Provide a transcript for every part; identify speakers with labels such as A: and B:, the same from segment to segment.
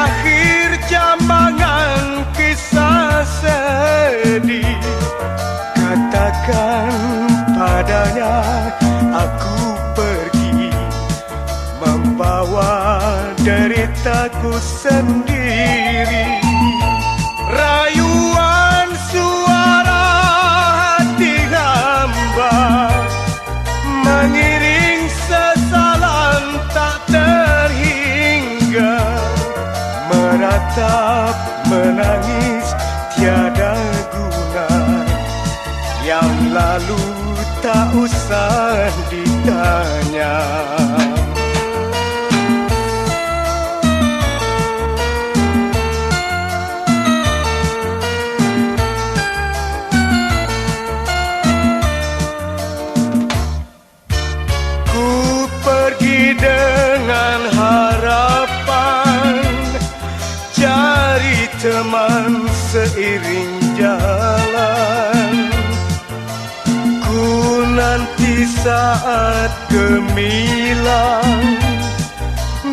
A: akhir jambangan kisah sedih. Katakan padanya aku pergi, membawa deritaku sendiri. Rayuan suara hati hamba mengiring sesalan tak terhingga, meratap menangis tiada guna, yang lalu tak usah ditanya. Dengan harapan cari teman seiring jalan, ku nanti saat gemilang,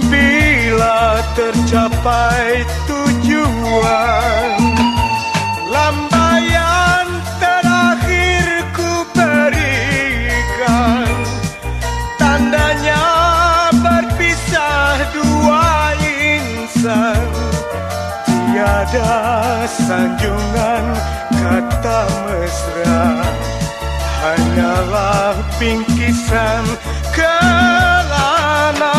A: bila tercapai tujuan. Lambaian terakhir ku berikan, tandanya dua insan, tiada sanjungan kata mesra, hanyalah bingkisan kelana.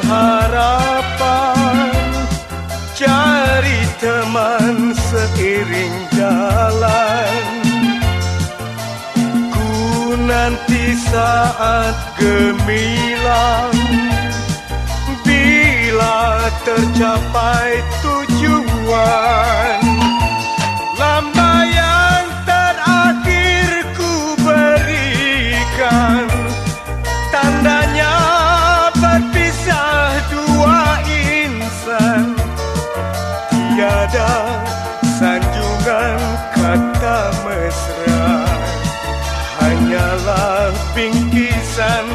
A: Harapan cari teman seiring jalan, ku nanti saat gemilang, bila tercapai tujuan. Lambaian terakhir ku berikan, tandanya dua insan, tiada sanjungan kata mesra, hanyalah bingkisan